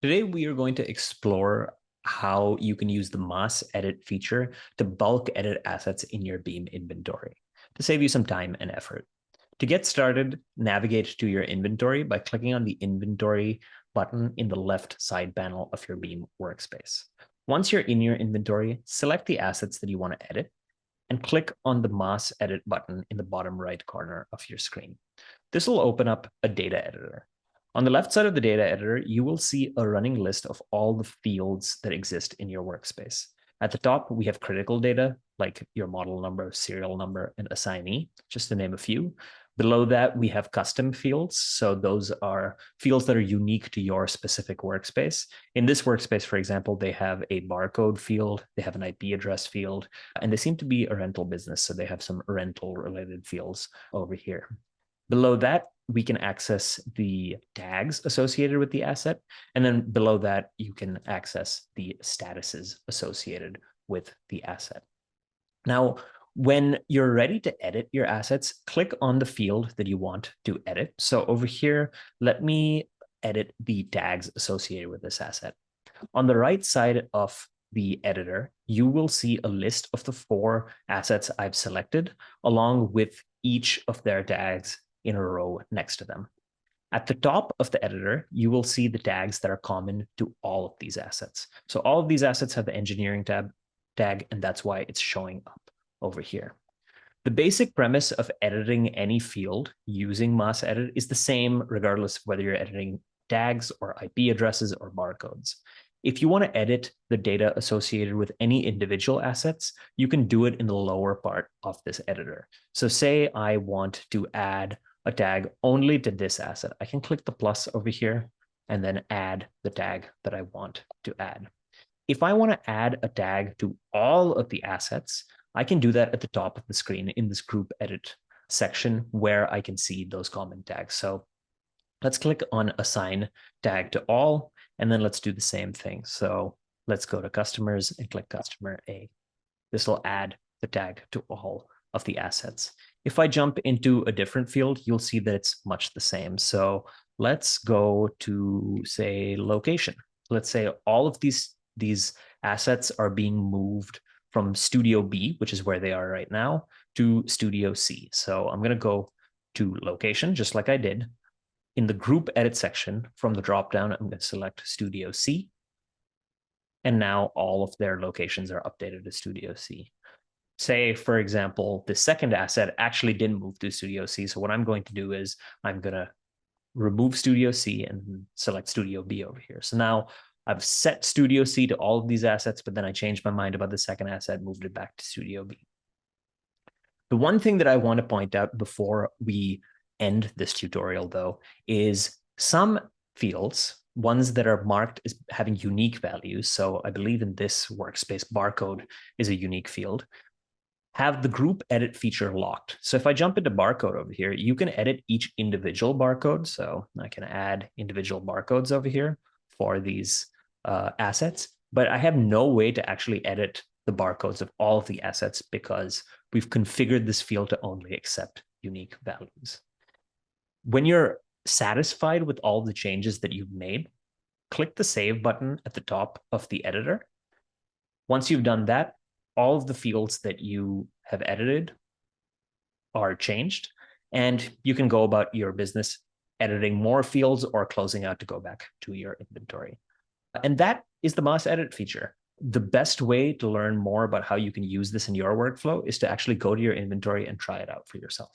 Today, we are going to explore how you can use the mass edit feature to bulk edit assets in your Beam inventory to save you some time and effort. To get started, navigate to your inventory by clicking on the inventory button in the left side panel of your Beam workspace. Once you're in your inventory, select the assets that you want to edit and click on the mass edit button in the bottom right corner of your screen. This will open up a data editor. On the left side of the data editor, you will see a running list of all the fields that exist in your workspace. At the top, we have critical data, like your model number, serial number, and assignee, just to name a few. Below that, we have custom fields. So those are fields that are unique to your specific workspace. In this workspace, for example, they have a barcode field, they have an IP address field, and they seem to be a rental business. So they have some rental related fields over here. Below that, we can access the tags associated with the asset. And then below that, you can access the statuses associated with the asset. Now, when you're ready to edit your assets, click on the field that you want to edit. So over here, let me edit the tags associated with this asset. On the right side of the editor, you will see a list of the 4 assets I've selected, along with each of their tags in a row next to them. At the top of the editor, you will see the tags that are common to all of these assets. So all of these assets have the engineering tag, and that's why it's showing up over here. The basic premise of editing any field using mass edit is the same regardless of whether you're editing tags or IP addresses or barcodes. If you want to edit the data associated with any individual assets, you can do it in the lower part of this editor. So say I want to add a tag only to this asset. I can click the plus over here and then add the tag that I want to add. If I want to add a tag to all of the assets, I can do that at the top of the screen in this group edit section where I can see those common tags. So let's click on assign tag to all, and then let's do the same thing. So let's go to customers and click customer A. This will add the tag to all of the assets. If I jump into a different field, you'll see that it's much the same. So let's go to, say, location. Let's say all of these assets are being moved from Studio B, which is where they are right now, to Studio C. So I'm going to go to location, just like I did. In the group edit section, from the dropdown, I'm going to select Studio C. And now all of their locations are updated to Studio C. Say, for example, the second asset actually didn't move to Studio C. So what I'm going to do is I'm going to remove Studio C and select Studio B over here. So now I've set Studio C to all of these assets, but then I changed my mind about the second asset, moved it back to Studio B. The one thing that I want to point out before we end this tutorial, though, is some fields, ones that are marked as having unique values. So I believe in this workspace, barcode is a unique field, have the group edit feature locked. So if I jump into barcode over here, you can edit each individual barcode. So I can add individual barcodes over here for these assets, but I have no way to actually edit the barcodes of all of the assets because we've configured this field to only accept unique values. When you're satisfied with all the changes that you've made, click the save button at the top of the editor. Once you've done that, all of the fields that you have edited are changed, and you can go about your business editing more fields or closing out to go back to your inventory. And that is the mass edit feature. The best way to learn more about how you can use this in your workflow is to actually go to your inventory and try it out for yourself.